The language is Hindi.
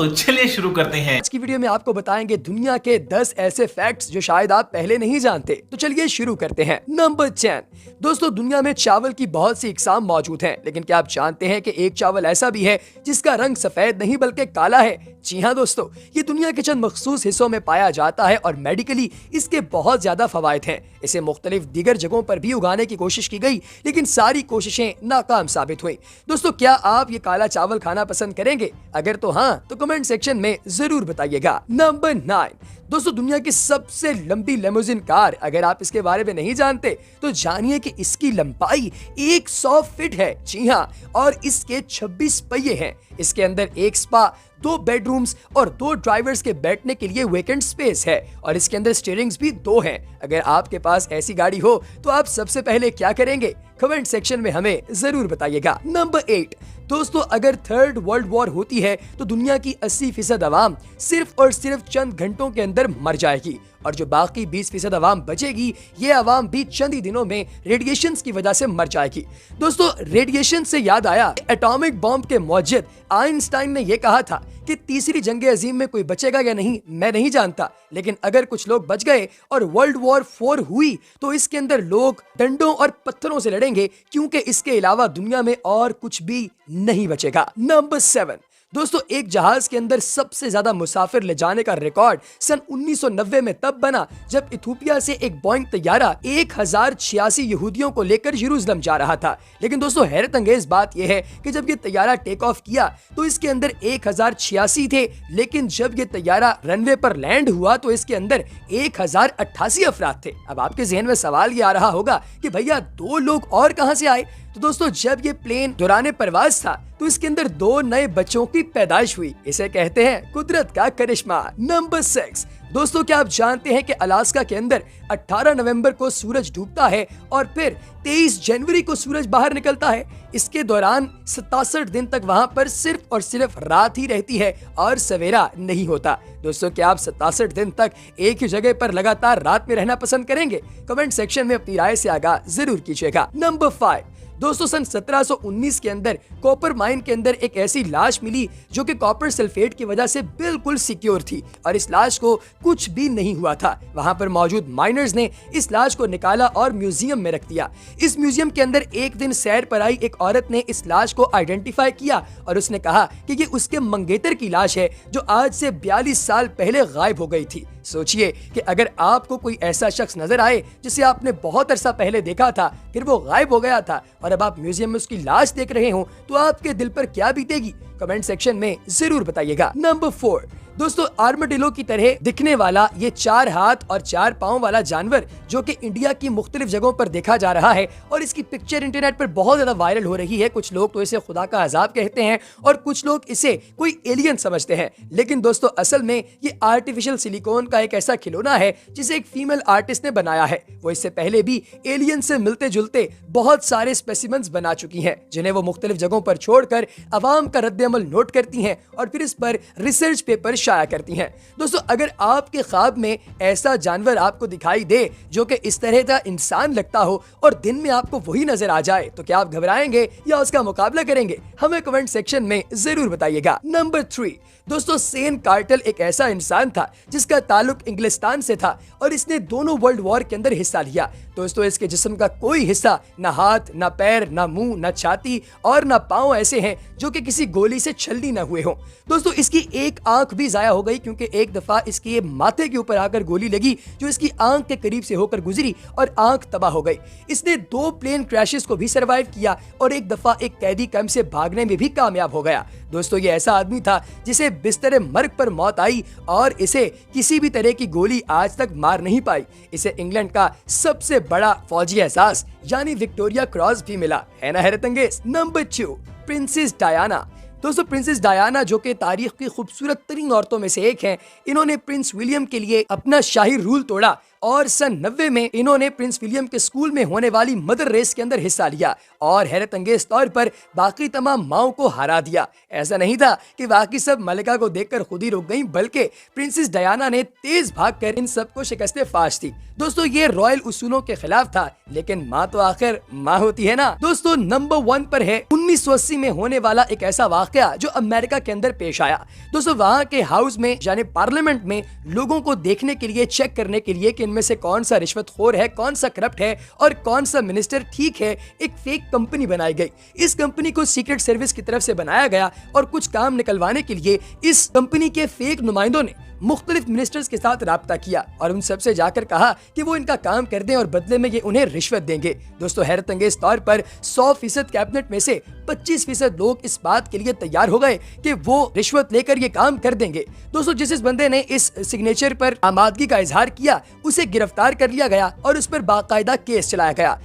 दोस्तों चलिए शुरू करते हैं। आज की वीडियो में आपको बताएंगे दुनिया के 10 ऐसे फैक्ट्स जो शायद आप पहले नहीं जानते। तो चलिए शुरू करते हैं। नंबर 10। दोस्तों दुनिया में चावल की बहुत सी इकसाम मौजूद हैं, लेकिन क्या आप जानते हैं कि एक चावल ऐसा भी है जिसका रंग सफेद नहीं बल्कि काला है। जी हाँ दोस्तों, ये दुनिया के चंद मखसूस हिस्सों में पाया जाता है और मेडिकली इसके बहुत ज्यादा फवायद हैं। इसे मुख्तलिफ दीगर जगहों पर भी उगाने की कोशिश की गई, लेकिन सारी कोशिशें नाकाम साबित हुई। दोस्तों क्या आप ये काला चावल खाना पसंद करेंगे? अगर तो हाँ तो कमेंट सेक्शन में जरूर बताइएगा। नंबर 9। दोस्तों दुनिया की सबसे लंबी लेमोजिन कार, अगर आप इसके बारे में नहीं जानते तो जानिए कि इसकी लंबाई 100 फीट है। जी हाँ, और इसके 26 पहिए हैं। इसके अंदर एक स्पा, 2 बेडरूम्स और 2 ड्राइवर्स के बैठने के लिए वेकेंट स्पेस है और इसके अंदर स्टीयरिंग्स भी 2 हैं। अगर आपके पास ऐसी गाड़ी हो तो आप सबसे पहले क्या करेंगे? कमेंट सेक्शन में हमें जरूर बताइएगा। नंबर 8। दोस्तों अगर थर्ड वर्ल्ड वॉर होती है तो दुनिया की 80% आवाम सिर्फ और सिर्फ चंद घंटों के अंदर मर जाएगी और जो बाकी 20% आवाम बचेगी, ये आवाम भी चंद ही दिनों में रेडिएशन की वजह से मर जाएगी। दोस्तों रेडिएशन से याद आया, एटॉमिक बॉम्ब के मौजूद आइंस्टाइन ने यह कहा था कि तीसरी जंग अजीम में कोई बचेगा या नहीं मैं नहीं जानता, लेकिन अगर कुछ लोग बच गए और वर्ल्ड वॉर 4 हुई तो इसके अंदर लोग डंडों और पत्थरों से लड़ेंगे, क्योंकि इसके अलावा दुनिया में और कुछ भी नहीं बचेगा। नंबर 7। दोस्तों एक जहाज के अंदर सबसे ज्यादा मुसाफिर ले जाने का रिकॉर्ड सन 1990 में तब बना जब इथोपिया से एक बोइंग तैयारा 1086 यहूदियों को लेकर यरूशलेम जा रहा था। लेकिन दोस्तों हैरत अंगेज बात यह है कि जब ये तैयारा टेक ऑफ किया तो इसके अंदर 1086 थे, लेकिन जब ये तैयारा रनवे पर लैंड हुआ तो इसके अंदर 1088 अफराद थे। अब आपके जहन में सवाल ये आ रहा होगा कि भैया 2 लोग और कहां से आए? तो दोस्तों जब ये प्लेन दौरान परवाज था तो इसके अंदर 2 नए बच्चों की पैदाइश हुई। इसे कहते हैं कुदरत का करिश्मा। नंबर 6। दोस्तों क्या आप जानते हैं कि अलास्का के अंदर 18 नवंबर को सूरज डूबता है और फिर 23 जनवरी को सूरज बाहर निकलता है। इसके दौरान 67 दिन तक वहां पर सिर्फ और सिर्फ रात ही रहती है और सवेरा नहीं होता। दोस्तों क्या आप 67 दिन तक एक ही जगह पर लगातार रात में रहना पसंद करेंगे? कमेंट सेक्शन में अपनी राय से आगाह जरूर कीजिएगा। नंबर 5। दोस्तों सन 1719 के अंदर कॉपर माइन के अंदर एक ऐसी लाश मिली जो कि कॉपर सल्फेट की वजह से बिल्कुल सिक्योर थी और इस लाश को कुछ भी नहीं हुआ था। वहां पर मौजूद माइनर्स ने इस लाश को निकाला और म्यूजियम में रख दिया। इस म्यूजियम के अंदर एक दिन सैर पर आई एक औरत ने इस लाश को आइडेंटिफाई किया और उसने कहा कि ये उसके मंगेतर की लाश है जो आज से 42 साल पहले गायब हो गई थी। सोचिए कि अगर आपको कोई ऐसा शख्स नजर आए जिसे आपने बहुत अरसा पहले देखा था, फिर वो गायब हो गया था और अब आप म्यूजियम में उसकी लाश देख रहे हो, तो आपके दिल पर क्या बीतेगी? कमेंट सेक्शन में जरूर बताइएगा। नंबर 4। दोस्तों आर्माडिलो की तरह दिखने वाला ये 4 हाथ और 4 पांव वाला जानवर जो कि इंडिया की मुख्तलिफ जगहों पर देखा जा रहा है और इसकी पिक्चर इंटरनेट पर बहुत ज्यादा वायरल हो रही है। कुछ लोग तो इसे खुदा का अजाब कहते हैं और कुछ लोग इसे कोई एलियन समझते हैं, लेकिन दोस्तों असल में ये आर्टिफिशियल सिलिकॉन का एक ऐसा खिलौना है जिसे एक फीमेल आर्टिस्ट ने बनाया है। वो इससे पहले भी एलियन से मिलते जुलते बहुत सारे स्पेसिमेंस बना चुकी हैं, जिन्हें वो मुख्तलिफ जगहों पर छोड़कर अवाम का रद्द-ए-अमल नोट करती हैं और फिर इस पर रिसर्च पेपर शाया करती हैं। दोस्तों अगर आपके ख्वाब में ऐसा जानवर आपको दिखाई दे जो कि इस तरह का इंसान लगता हो और दिन में आपको वही नजर आ जाए, तो क्या आप घबराएंगे या उसका मुकाबला करेंगे? हमें कमेंट सेक्शन में जरूर बताइएगा। नंबर 3। दोस्तों सेन कार्टल एक ऐसा इंसान था जिसका ताल्लुक इंग्लिस्तान से था और इसने दोनों वर्ल्ड वॉर के अंदर हिस्सा लिया। दोस्तों इसके जिस्म का कोई हिस्सा, ना हाथ, ना पैर, ना मुंह, ना छाती और ना पांव ऐसे हैं जो कि किसी गोली से छलनी ना हुए हों। दोस्तों इसकी एक आंख भी जाया हो गई क्योंकि एक दफा इसके ये माथे के ऊपर आकर गोली लगी जो इसकी आंख के करीब से होकर गुजरी और आंख तबाह हो गई। इसने 2 प्लेन क्रैशेस को भी सरवाइव किया और एक दफा एक कैदी कैंप से भागने में भी कामयाब हो गया। दोस्तों ये ऐसा आदमी था जिसे बिस्तर मर्ग पर मौत आई और इसे किसी भी तरह की गोली आज तक मार नहीं पाई। इसे इंग्लैंड का सबसे बड़ा फौजी एहसास यानी विक्टोरिया क्रॉस भी मिला, है ना हैरत अंगेज। नंबर 2। Princess Diana. दोस्तों प्रिंसेस डायना जो कि तारीख की खूबसूरत तरीन औरतों में से एक हैं, इन्होंने प्रिंस विलियम के लिए अपना शाही रूल तोड़ा और सन 90 में इन्होंने प्रिंस विलियम के स्कूल में होने वाली मदर रेस के अंदर हिस्सा लिया और हैरत अंगेज तौर पर बाकी तमाम माओ को हरा दिया। ऐसा नहीं था कि बाकी सब मलिका को देखकर खुद ही रुक गईं, बल्कि प्रिंसेस डायना ने तेज भागकर इन सबको शिकस्ते फाश दी। दोस्तों ये रॉयल उसूलों के खिलाफ था, लेकिन माँ तो आखिर माँ होती है ना। दोस्तों नंबर 1 पर है 1980 में होने वाला एक ऐसा वाकया जो अमेरिका के अंदर पेश आया। दोस्तों वहाँ के हाउस में यानी पार्लियामेंट में लोगों को देखने के लिए, चेक करने के लिए कि इनमें से कौन सा रिश्वतखोर है, कौन सा करप्ट है और कौन सा मिनिस्टर ठीक है, एक फेक कंपनी बनाई गई। इस कंपनी को सीक्रेट सर्विस की तरफ से बनाया गया और कुछ काम निकलवाने के लिए इस कंपनी के फेक नुमाइंदों ने मुख्तलिफ मिनिस्टर्स के साथ राब्ता किया और उन सबसे जाकर कहा कि वो इनका काम कर दें और बदले में ये उन्हें रिश्वत देंगे। दोस्तों हैरत अंगेज तौर पर 100% कैबिनेट में से 25% लोग इस बात के लिए तैयार हो गए कि वो रिश्वत लेकर ये काम कर देंगे। दोस्तों जिस बंदे ने इस सिग्नेचर पर आमादगी का इजहार किया उसे गिरफ्तार कर लिया गया और उस पर बाकायदा केस चलाया गया।